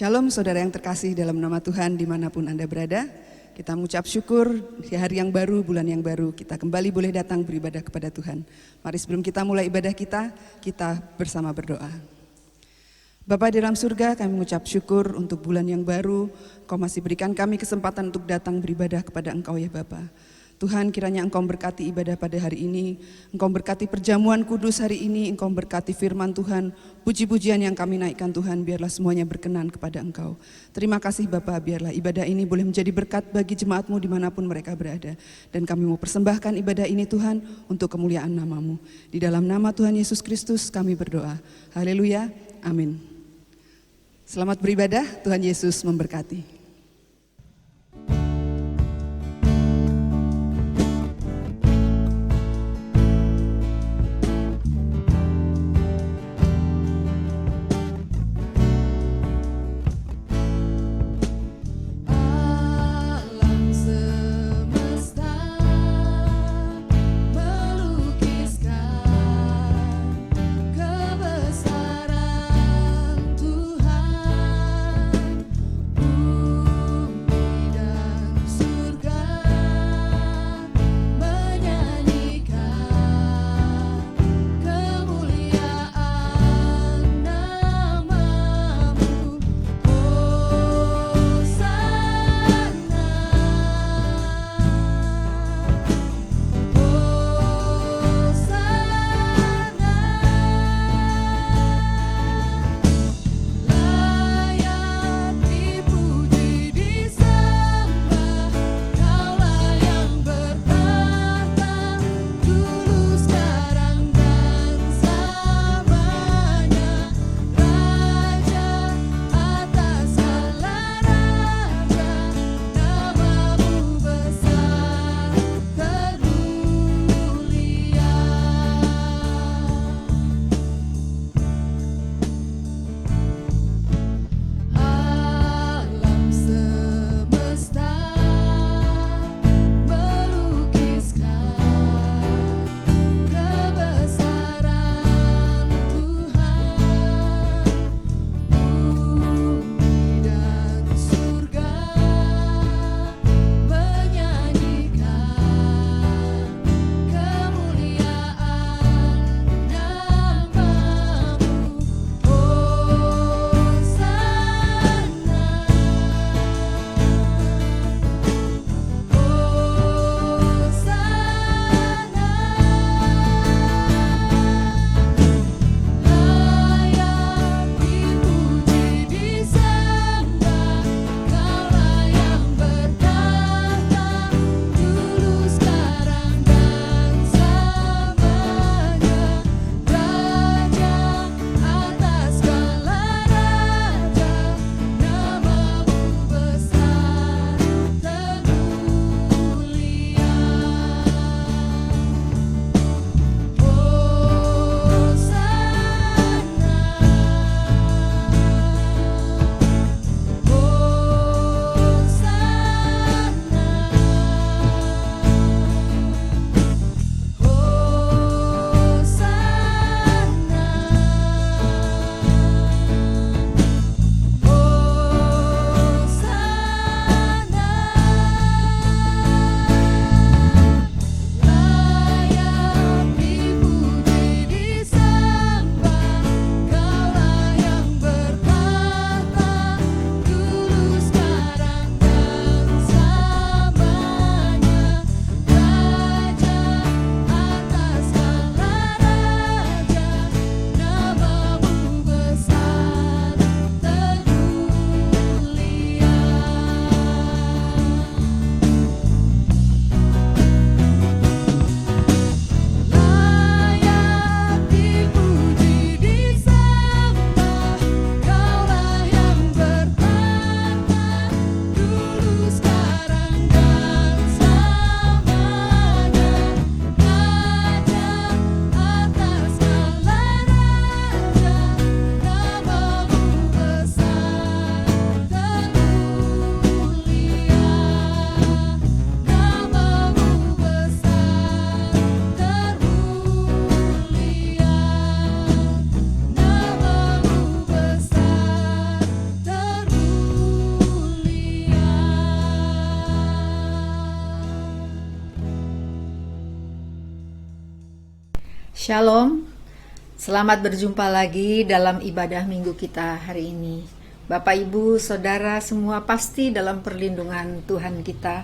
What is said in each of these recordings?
Shalom saudara yang terkasih dalam nama Tuhan dimanapun Anda berada. Kita mengucap syukur di hari yang baru, bulan yang baru. Kita kembali boleh datang beribadah kepada Tuhan. Mari sebelum kita mulai ibadah kita bersama berdoa. Bapa di dalam surga, kami mengucap syukur untuk bulan yang baru. Kau masih berikan kami kesempatan untuk datang beribadah kepada Engkau ya Bapa. Tuhan, kiranya Engkau berkati ibadah pada hari ini, Engkau berkati perjamuan kudus hari ini, Engkau berkati firman Tuhan, puji-pujian yang kami naikkan Tuhan, biarlah semuanya berkenan kepada Engkau. Terima kasih Bapa, biarlah ibadah ini boleh menjadi berkat bagi jemaat-Mu dimanapun mereka berada. Dan kami mau persembahkan ibadah ini Tuhan untuk kemuliaan nama-Mu. Di dalam nama Tuhan Yesus Kristus kami berdoa. Haleluya, amin. Selamat beribadah, Tuhan Yesus memberkati. Ku Shalom, selamat berjumpa lagi dalam ibadah minggu kita hari ini. Bapak, Ibu, Saudara semua pasti dalam perlindungan Tuhan kita,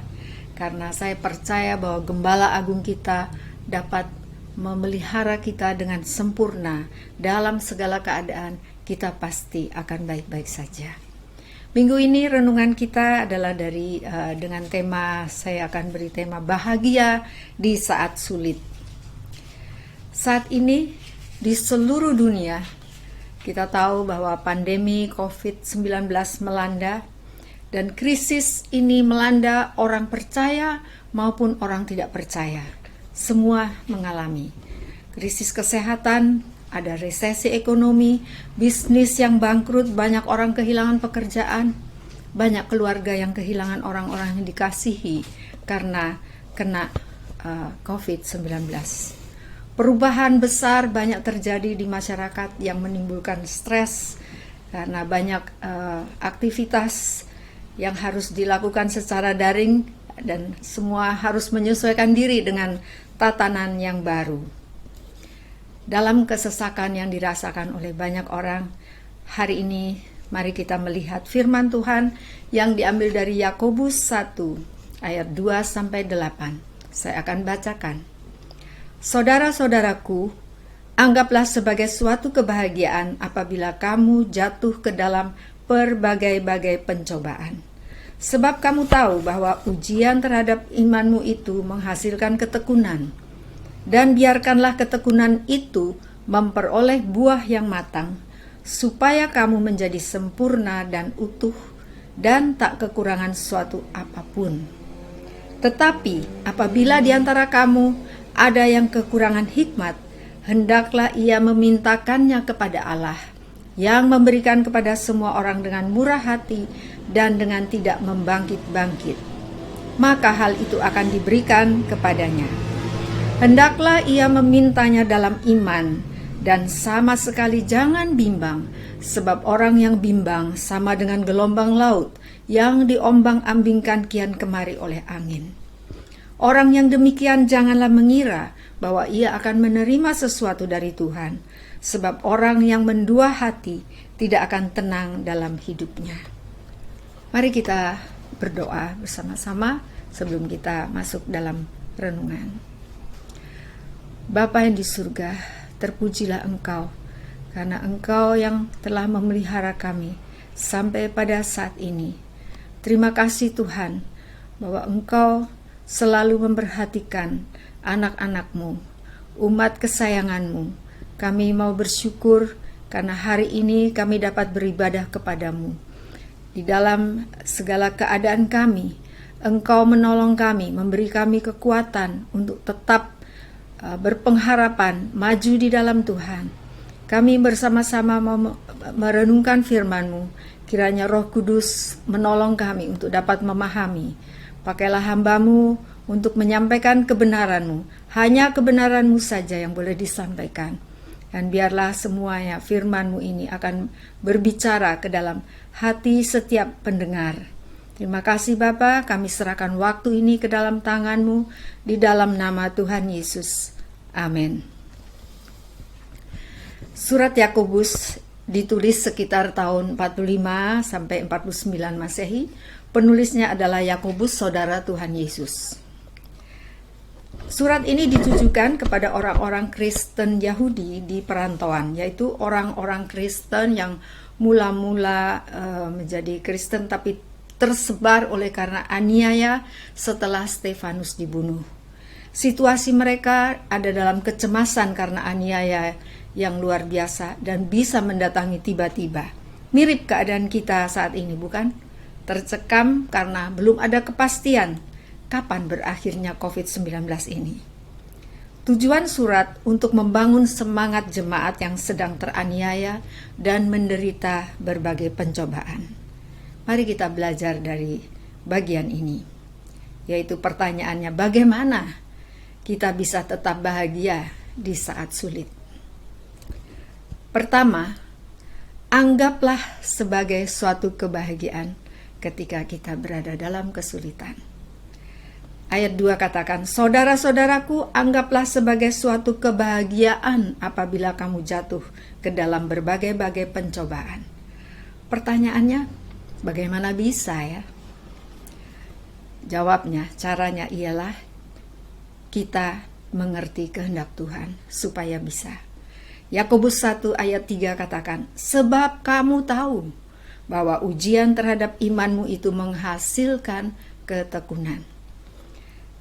karena saya percaya bahwa Gembala Agung kita dapat memelihara kita dengan sempurna dalam segala keadaan. Kita pasti akan baik-baik saja. Minggu ini renungan kita adalah dengan tema, saya akan beri tema bahagia di saat sulit. Saat ini di seluruh dunia kita tahu bahwa pandemi COVID-19 melanda, dan krisis ini melanda orang percaya maupun orang tidak percaya. Semua mengalami krisis kesehatan, ada resesi ekonomi, bisnis yang bangkrut, banyak orang kehilangan pekerjaan, banyak keluarga yang kehilangan orang-orang yang dikasihi karena kena COVID-19. Perubahan besar banyak terjadi di masyarakat yang menimbulkan stres karena banyak aktivitas yang harus dilakukan secara daring dan semua harus menyesuaikan diri dengan tatanan yang baru. Dalam kesesakan yang dirasakan oleh banyak orang, hari ini mari kita melihat firman Tuhan yang diambil dari Yakobus 1 ayat 2-8. Saya akan bacakan. Saudara-saudaraku, anggaplah sebagai suatu kebahagiaan apabila kamu jatuh ke dalam berbagai-bagai pencobaan. Sebab kamu tahu bahwa ujian terhadap imanmu itu menghasilkan ketekunan. Dan biarkanlah ketekunan itu memperoleh buah yang matang, supaya kamu menjadi sempurna dan utuh dan tak kekurangan suatu apapun. Tetapi apabila di antara kamu ada yang kekurangan hikmat, hendaklah ia memintakannya kepada Allah, yang memberikan kepada semua orang dengan murah hati dan dengan tidak membangkit-bangkit. Maka hal itu akan diberikan kepadanya. Hendaklah ia memintanya dalam iman, dan sama sekali jangan bimbang, sebab orang yang bimbang sama dengan gelombang laut yang diombang-ambingkan kian kemari oleh angin. Orang yang demikian janganlah mengira bahwa ia akan menerima sesuatu dari Tuhan, sebab orang yang mendua hati tidak akan tenang dalam hidupnya. Mari kita berdoa bersama-sama sebelum kita masuk dalam renungan. Bapa yang di surga, terpujilah Engkau, karena Engkau yang telah memelihara kami sampai pada saat ini. Terima kasih Tuhan, bahwa Engkau selalu memperhatikan anak-anak-Mu, umat kesayangan-Mu. Kami mau bersyukur karena hari ini kami dapat beribadah kepadamu. Di dalam segala keadaan kami, Engkau menolong kami, memberi kami kekuatan untuk tetap berpengharapan, maju di dalam Tuhan. Kami bersama-sama mau merenungkan firman-Mu. Kiranya Roh Kudus menolong kami untuk dapat memahami. Pakailah hamba-Mu untuk menyampaikan kebenaran-Mu. Hanya kebenaran-Mu saja yang boleh disampaikan. Dan biarlah semuanya firman-Mu ini akan berbicara ke dalam hati setiap pendengar. Terima kasih Bapa, kami serahkan waktu ini ke dalam tangan-Mu, di dalam nama Tuhan Yesus. Amin. Surat Yakobus ditulis sekitar tahun 45 sampai 49 Masehi. Penulisnya adalah Yakobus, saudara Tuhan Yesus. Surat ini ditujukan kepada orang-orang Kristen Yahudi di perantauan, yaitu orang-orang Kristen yang mula-mula menjadi Kristen tapi tersebar oleh karena aniaya setelah Stefanus dibunuh. Situasi mereka ada dalam kecemasan karena aniaya yang luar biasa dan bisa mendatangi tiba-tiba. Mirip keadaan kita saat ini, bukan? Tercekam karena belum ada kepastian kapan berakhirnya COVID-19 ini. Tujuan surat untuk membangun semangat jemaat yang sedang teraniaya dan menderita berbagai pencobaan. Mari kita belajar dari bagian ini, yaitu pertanyaannya, bagaimana kita bisa tetap bahagia di saat sulit? Pertama, anggaplah sebagai suatu kebahagiaan ketika kita berada dalam kesulitan. Ayat 2 katakan, saudara-saudaraku, anggaplah sebagai suatu kebahagiaan apabila kamu jatuh ke dalam berbagai-bagai pencobaan. Pertanyaannya, bagaimana bisa ya? Jawabnya, caranya ialah kita mengerti kehendak Tuhan supaya bisa. Yakobus 1 ayat 3 katakan, sebab kamu tahu bahwa ujian terhadap imanmu itu menghasilkan ketekunan.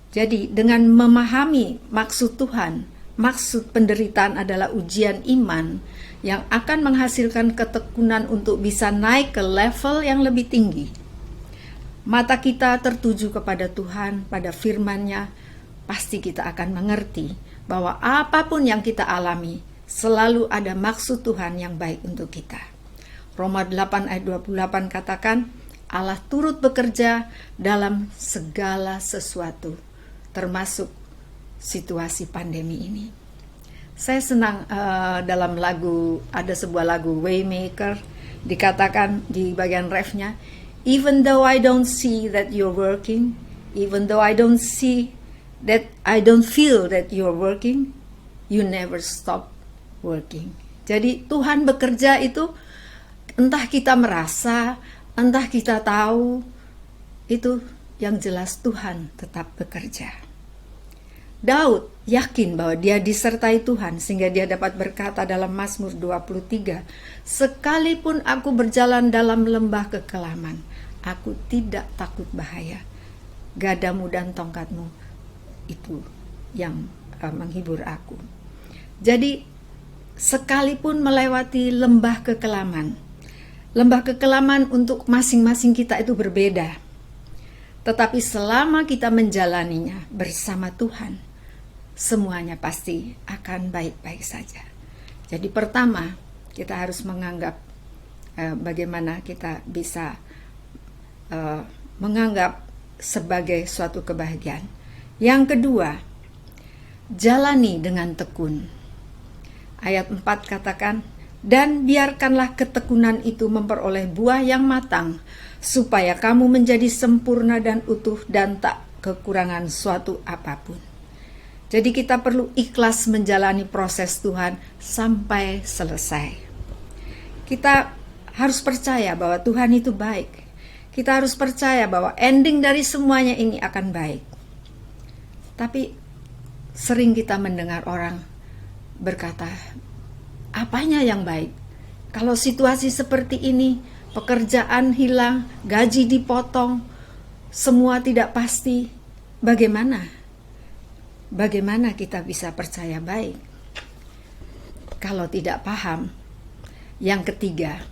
Jadi dengan memahami maksud Tuhan, maksud penderitaan adalah ujian iman yang akan menghasilkan ketekunan untuk bisa naik ke level yang lebih tinggi. Mata kita tertuju kepada Tuhan, pada firman-Nya, pasti kita akan mengerti bahwa apapun yang kita alami, selalu ada maksud Tuhan yang baik untuk kita. Roma 8 ayat 28 katakan, Allah turut bekerja dalam segala sesuatu, termasuk situasi pandemi ini. Saya senang dalam lagu, ada sebuah lagu Waymaker, dikatakan di bagian refnya, even though I don't see that you're working, even though I don't feel that you're working, you never stop working. Jadi Tuhan bekerja itu entah kita merasa, entah kita tahu, itu yang jelas Tuhan tetap bekerja. Daud yakin bahwa dia disertai Tuhan sehingga dia dapat berkata dalam Mazmur 23, sekalipun aku berjalan dalam lembah kekelaman, aku tidak takut bahaya. Gadamu dan tongkatmu itu yang menghibur aku. Jadi sekalipun melewati lembah kekelaman untuk masing-masing kita itu berbeda. Tetapi selama kita menjalaninya bersama Tuhan, semuanya pasti akan baik-baik saja. Jadi pertama, kita harus menganggap bagaimana kita bisa menganggap sebagai suatu kebahagiaan. Yang kedua, jalani dengan tekun. Ayat 4 katakan, dan biarkanlah ketekunan itu memperoleh buah yang matang, supaya kamu menjadi sempurna dan utuh dan tak kekurangan suatu apapun. Jadi kita perlu ikhlas menjalani proses Tuhan sampai selesai. Kita harus percaya bahwa Tuhan itu baik. Kita harus percaya bahwa ending dari semuanya ini akan baik. Tapi sering kita mendengar orang berkata, apanya yang baik? Kalau situasi seperti ini, pekerjaan hilang, gaji dipotong, semua tidak pasti, bagaimana? Bagaimana kita bisa percaya baik? Kalau tidak paham, yang ketiga,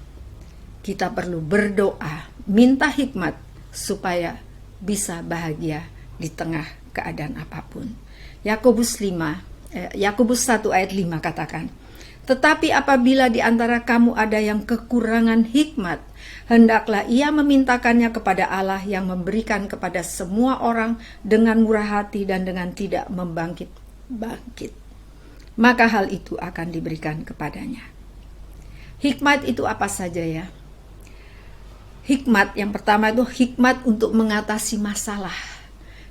kita perlu berdoa, minta hikmat supaya bisa bahagia di tengah keadaan apapun. Yakobus 1 ayat 5 katakan, tetapi apabila di antara kamu ada yang kekurangan hikmat, hendaklah ia memintakannya kepada Allah yang memberikan kepada semua orang dengan murah hati dan dengan tidak membangkit-bangkit. Maka hal itu akan diberikan kepadanya. Hikmat itu apa saja ya? Hikmat yang pertama itu hikmat untuk mengatasi masalah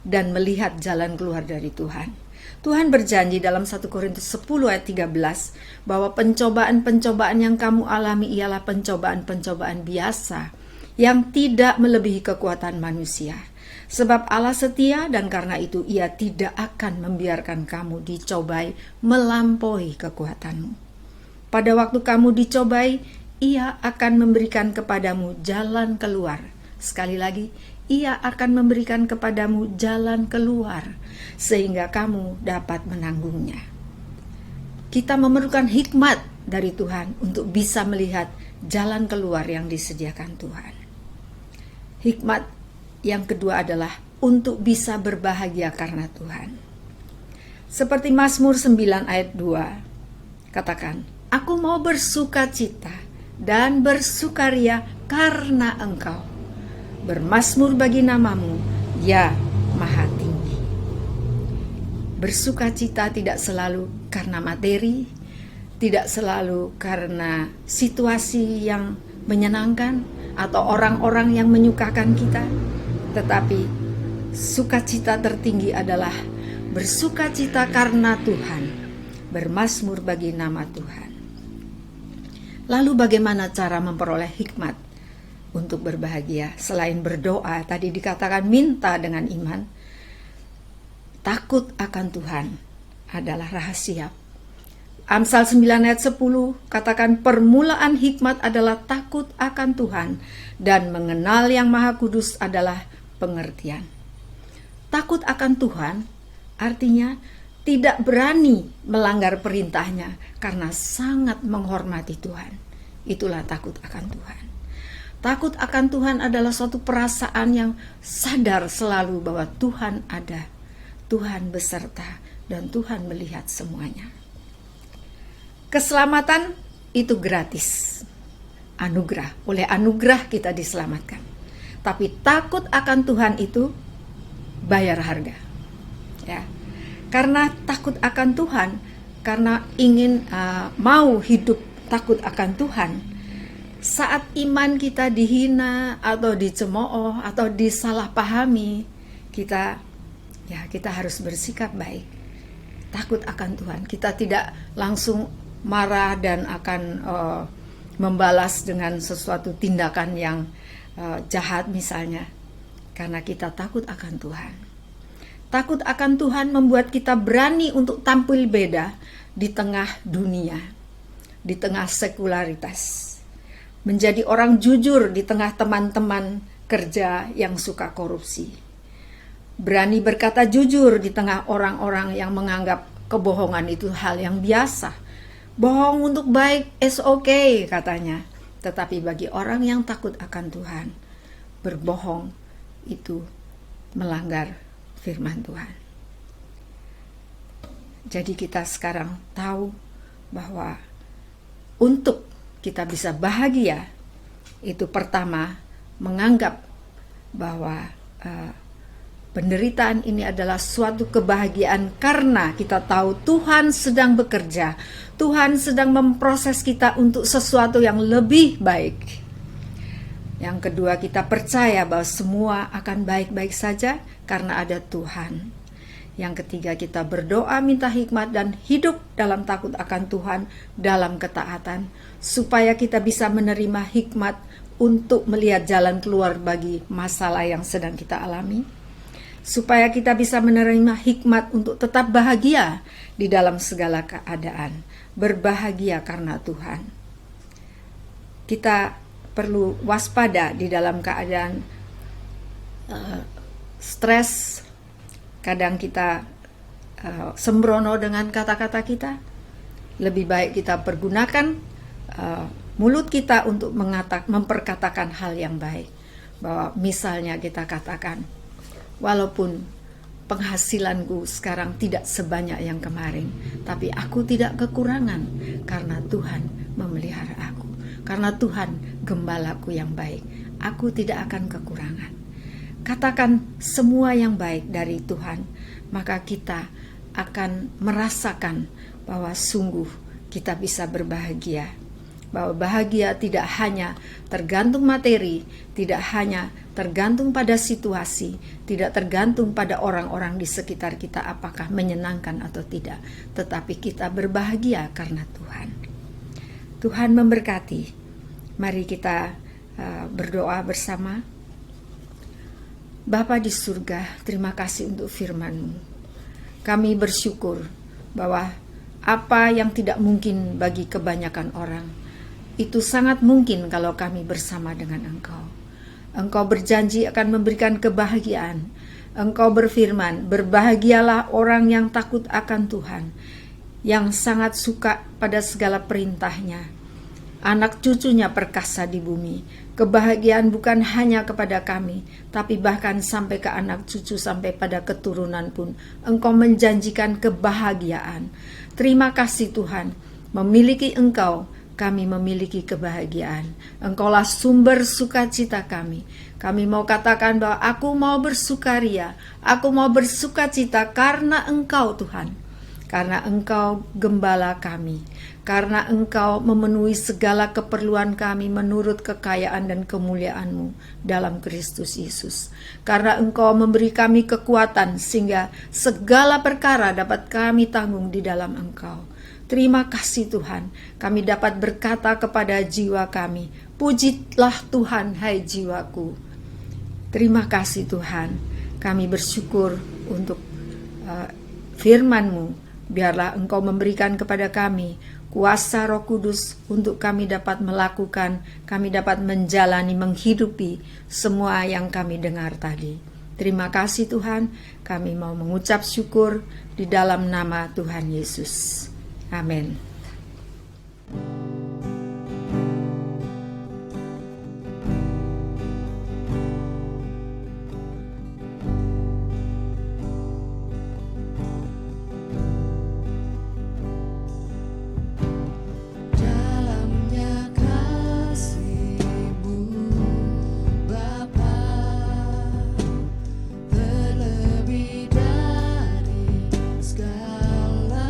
dan melihat jalan keluar dari Tuhan. Tuhan berjanji dalam 1 Korintus 10 ayat 13 bahwa pencobaan-pencobaan yang kamu alami ialah pencobaan-pencobaan biasa yang tidak melebihi kekuatan manusia. Sebab Allah setia dan karena itu ia tidak akan membiarkan kamu dicobai melampaui kekuatanmu. Pada waktu kamu dicobai, ia akan memberikan kepadamu jalan keluar. Sekali lagi, ia akan memberikan kepadamu jalan keluar sehingga kamu dapat menanggungnya. Kita memerlukan hikmat dari Tuhan untuk bisa melihat jalan keluar yang disediakan Tuhan. Hikmat yang kedua adalah untuk bisa berbahagia karena Tuhan. Seperti Mazmur 9 ayat 2 katakan, aku mau bersukacita dan bersukaria karena Engkau. Bermazmur bagi namamu, ya Maha Tinggi. Bersukacita tidak selalu karena materi, tidak selalu karena situasi yang menyenangkan atau orang-orang yang menyukakan kita, tetapi sukacita tertinggi adalah bersukacita karena Tuhan, bermazmur bagi nama Tuhan. Lalu bagaimana cara memperoleh hikmat untuk berbahagia? Selain berdoa, tadi dikatakan minta dengan iman, takut akan Tuhan adalah rahasia. Amsal 9 ayat 10 katakan permulaan hikmat adalah takut akan Tuhan dan mengenal yang Maha Kudus adalah pengertian. Takut akan Tuhan artinya tidak berani melanggar perintahnya karena sangat menghormati Tuhan. Itulah takut akan Tuhan. Takut akan Tuhan adalah suatu perasaan yang sadar selalu bahwa Tuhan ada, Tuhan beserta, dan Tuhan melihat semuanya. Keselamatan itu gratis, anugerah. Oleh anugerah kita diselamatkan. Tapi takut akan Tuhan itu bayar harga. Ya, karena takut akan Tuhan, karena ingin mau hidup takut akan Tuhan. Saat iman kita dihina atau dicemooh atau disalahpahami, kita harus bersikap baik. Takut akan Tuhan. Kita tidak langsung marah dan akan membalas dengan sesuatu tindakan yang jahat misalnya, karena kita takut akan Tuhan. Takut akan Tuhan membuat kita berani untuk tampil beda di tengah dunia, di tengah sekularitas, menjadi orang jujur di tengah teman-teman kerja yang suka korupsi, berani berkata jujur di tengah orang-orang yang menganggap kebohongan itu hal yang biasa. Bohong untuk baik is okay katanya. Tetapi bagi orang yang takut akan Tuhan, berbohong itu melanggar firman Tuhan. Jadi kita sekarang tahu bahwa untuk kita bisa bahagia, itu pertama menganggap bahwa penderitaan ini adalah suatu kebahagiaan karena kita tahu Tuhan sedang bekerja. Tuhan sedang memproses kita untuk sesuatu yang lebih baik. Yang kedua, kita percaya bahwa semua akan baik-baik saja karena ada Tuhan. Yang ketiga, kita berdoa minta hikmat dan hidup dalam takut akan Tuhan dalam ketaatan, supaya kita bisa menerima hikmat untuk melihat jalan keluar bagi masalah yang sedang kita alami, supaya kita bisa menerima hikmat untuk tetap bahagia di dalam segala keadaan, berbahagia karena Tuhan. Kita perlu waspada di dalam keadaan stres. Kadang kita sembrono dengan kata-kata kita. Lebih baik kita pergunakan mulut kita untuk memperkatakan hal yang baik. Bahwa misalnya kita katakan, walaupun penghasilanku sekarang tidak sebanyak yang kemarin, tapi aku tidak kekurangan karena Tuhan memelihara aku. Karena Tuhan gembalaku yang baik, aku tidak akan kekurangan. Katakan semua yang baik dari Tuhan, maka kita akan merasakan bahwa sungguh kita bisa berbahagia. Bahwa bahagia tidak hanya tergantung materi, tidak hanya tergantung pada situasi, tidak tergantung pada orang-orang di sekitar kita apakah menyenangkan atau tidak, tetapi kita berbahagia karena Tuhan. Tuhan memberkati. Mari kita berdoa bersama. Bapa di surga, terima kasih untuk firman-Mu. Kami bersyukur bahwa apa yang tidak mungkin bagi kebanyakan orang, itu sangat mungkin kalau kami bersama dengan Engkau. Engkau berjanji akan memberikan kebahagiaan. Engkau berfirman, berbahagialah orang yang takut akan Tuhan, yang sangat suka pada segala perintah-Nya. Anak cucunya perkasa di bumi. Kebahagiaan bukan hanya kepada kami, tapi bahkan sampai ke anak cucu, sampai pada keturunan pun. Engkau menjanjikan kebahagiaan. Terima kasih Tuhan, memiliki Engkau, kami memiliki kebahagiaan. Engkaulah sumber sukacita kami. Kami mau katakan bahwa aku mau bersukaria, aku mau bersukacita karena Engkau Tuhan. karena Engkau gembala kami, karena Engkau memenuhi segala keperluan kami menurut kekayaan dan kemuliaan-Mu dalam Kristus Yesus. Karena Engkau memberi kami kekuatan sehingga segala perkara dapat kami tanggung di dalam Engkau. Terima kasih Tuhan, kami dapat berkata kepada jiwa kami, pujilah Tuhan hai jiwaku. Terima kasih Tuhan, kami bersyukur untuk firman-Mu. Biarlah Engkau memberikan kepada kami kuasa Roh Kudus untuk kami dapat melakukan, kami dapat menjalani, menghidupi semua yang kami dengar tadi. Terima kasih Tuhan, kami mau mengucap syukur di dalam nama Tuhan Yesus. Amin. Dalamnya kasih-Mu Bapa, terlebih dari segalanya.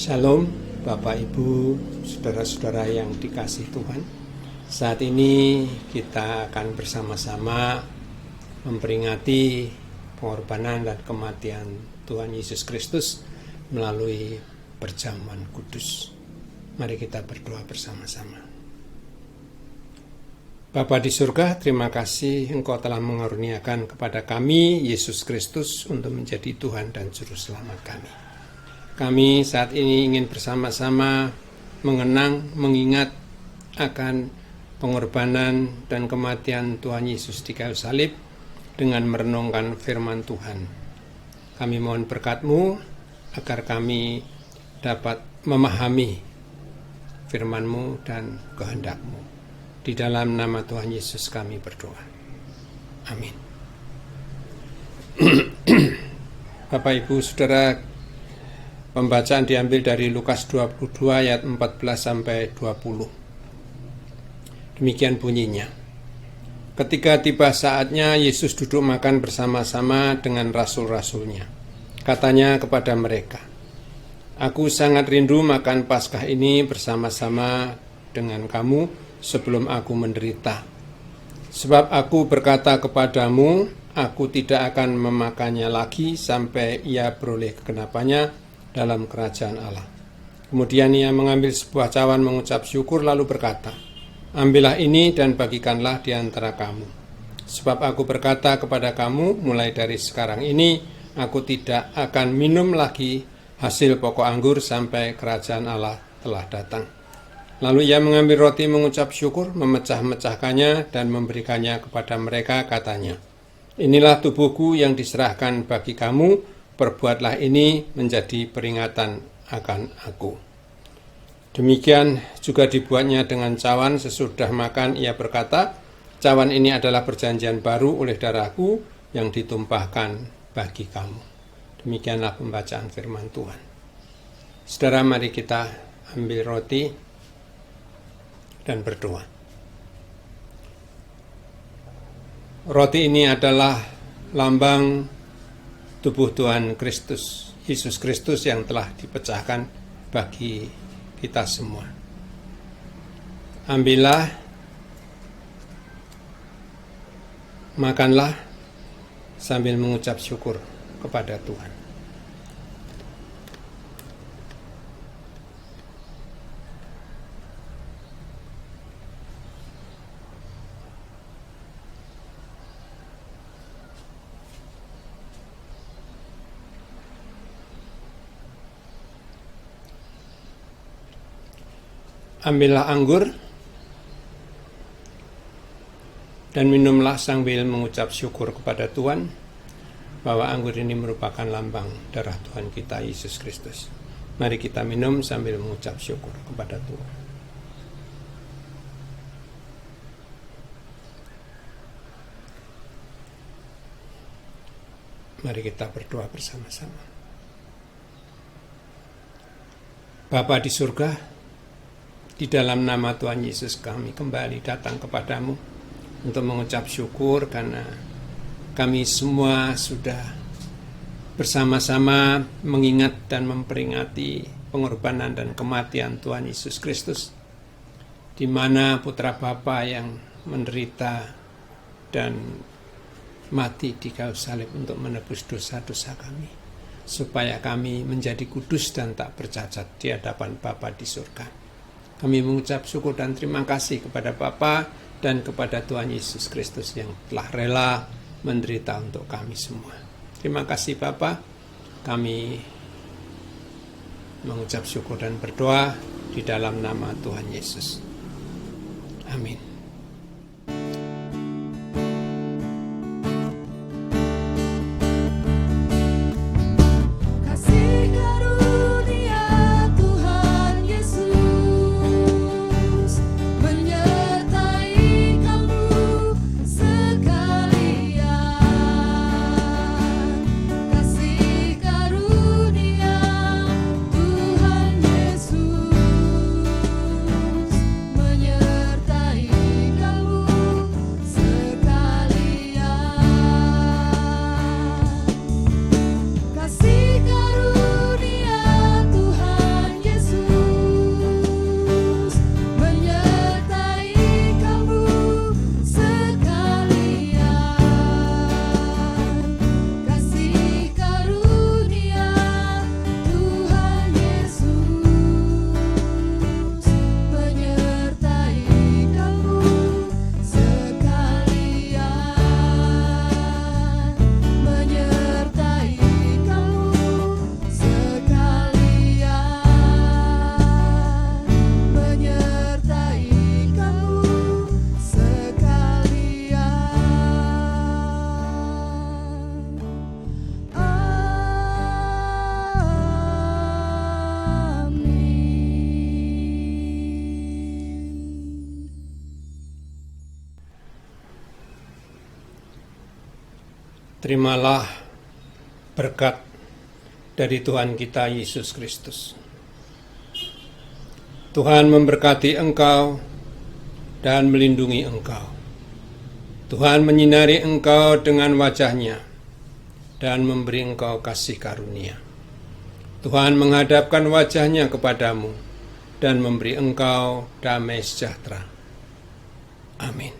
Shalom Bapak Ibu, saudara-saudara yang dikasih Tuhan. Saat ini kita akan bersama-sama memperingati pengorbanan dan kematian Tuhan Yesus Kristus melalui perjamuan kudus. Mari kita berdoa bersama-sama. Bapa di surga, terima kasih Engkau telah mengaruniakan kepada kami Yesus Kristus untuk menjadi Tuhan dan Juru Selamat kami. Kami saat ini ingin bersama-sama mengingat akan pengorbanan dan kematian Tuhan Yesus di kayu salib dengan merenungkan firman Tuhan. Kami mohon berkat-Mu agar kami dapat memahami firman-Mu dan kehendak-Mu. Di dalam nama Tuhan Yesus kami berdoa. Amin. Bapak Ibu Saudara, pembacaan diambil dari Lukas 22 ayat 14 sampai 20. Demikian bunyinya. Ketika tiba saatnya, Yesus duduk makan bersama-sama dengan rasul-rasulnya. Katanya kepada mereka, "Aku sangat rindu makan Paskah ini bersama-sama dengan kamu sebelum aku menderita. Sebab aku berkata kepadamu, aku tidak akan memakannya lagi sampai ia beroleh kegenapannya dalam kerajaan Allah." Kemudian ia mengambil sebuah cawan, mengucap syukur, lalu berkata, "Ambillah ini dan bagikanlah di antara kamu. Sebab aku berkata kepada kamu, mulai dari sekarang ini, aku tidak akan minum lagi hasil pokok anggur sampai kerajaan Allah telah datang." Lalu ia mengambil roti, mengucap syukur, memecah-mecahkannya dan memberikannya kepada mereka, katanya, "Inilah tubuhku yang diserahkan bagi kamu, perbuatlah ini menjadi peringatan akan aku." Demikian juga dibuatnya dengan cawan. Sesudah makan ia berkata, "Cawan ini adalah perjanjian baru oleh darahku yang ditumpahkan bagi kamu." Demikianlah pembacaan firman Tuhan. Saudara, mari kita ambil roti dan berdoa. Roti ini adalah lambang tubuh Tuhan Kristus, Yesus Kristus yang telah dipecahkan bagi kita semua. Ambillah, makanlah sambil mengucap syukur kepada Tuhan. Ambillah anggur dan minumlah sambil mengucap syukur kepada Tuhan bahwa anggur ini merupakan lambang darah Tuhan kita Yesus Kristus. Mari kita minum sambil mengucap syukur kepada Tuhan. Mari kita berdoa bersama-sama. Bapa di surga, di dalam nama Tuhan Yesus kami kembali datang kepadamu untuk mengucap syukur karena kami semua sudah bersama-sama mengingat dan memperingati pengorbanan dan kematian Tuhan Yesus Kristus, di mana putra Bapa yang menderita dan mati di kayu salib untuk menebus dosa-dosa kami, supaya kami menjadi kudus dan tak bercacat di hadapan Bapa di surga. Kami mengucap syukur dan terima kasih kepada Bapa dan kepada Tuhan Yesus Kristus yang telah rela menderita untuk kami semua. Terima kasih Bapa. Kami mengucap syukur dan berdoa di dalam nama Tuhan Yesus. Amin. Menyertai Terimalah berkat dari Tuhan kita Yesus Kristus. Tuhan memberkati engkau dan melindungi engkau. Tuhan menyinari engkau dengan wajah-Nya dan memberi engkau kasih karunia. Tuhan menghadapkan wajah-Nya kepadamu dan memberi engkau damai sejahtera. Amin.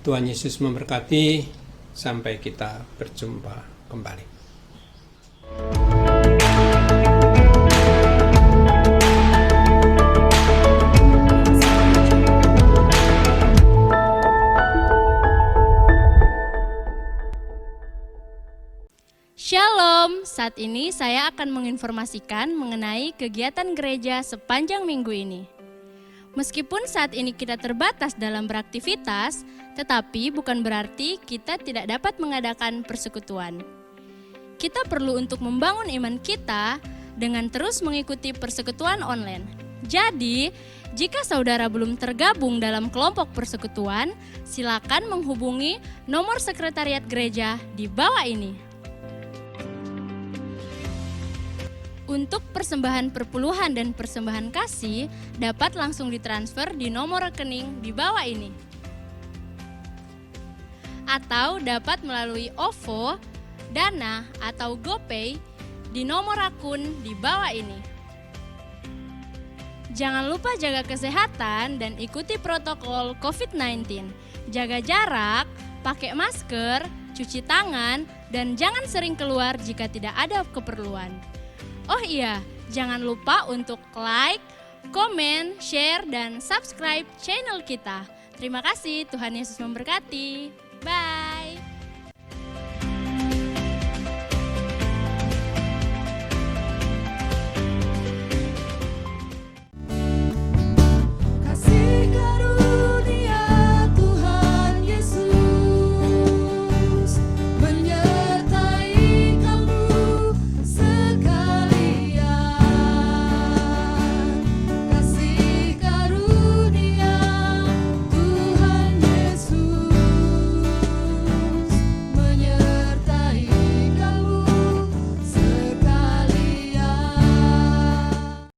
Tuhan Yesus memberkati, sampai kita berjumpa kembali. Shalom, saat ini saya akan menginformasikan mengenai kegiatan gereja sepanjang minggu ini. Meskipun saat ini kita terbatas dalam beraktivitas, tetapi bukan berarti kita tidak dapat mengadakan persekutuan. Kita perlu untuk membangun iman kita dengan terus mengikuti persekutuan online. Jadi, jika saudara belum tergabung dalam kelompok persekutuan, silakan menghubungi nomor sekretariat gereja di bawah ini. Untuk persembahan perpuluhan dan persembahan kasih dapat langsung ditransfer di nomor rekening di bawah ini. Atau dapat melalui OVO, Dana, atau GoPay di nomor akun di bawah ini. Jangan lupa jaga kesehatan dan ikuti protokol COVID-19. Jaga jarak, pakai masker, cuci tangan, dan jangan sering keluar jika tidak ada keperluan. Oh iya, jangan lupa untuk like, komen, share, dan subscribe channel kita. Terima kasih, Tuhan Yesus memberkati. Bye.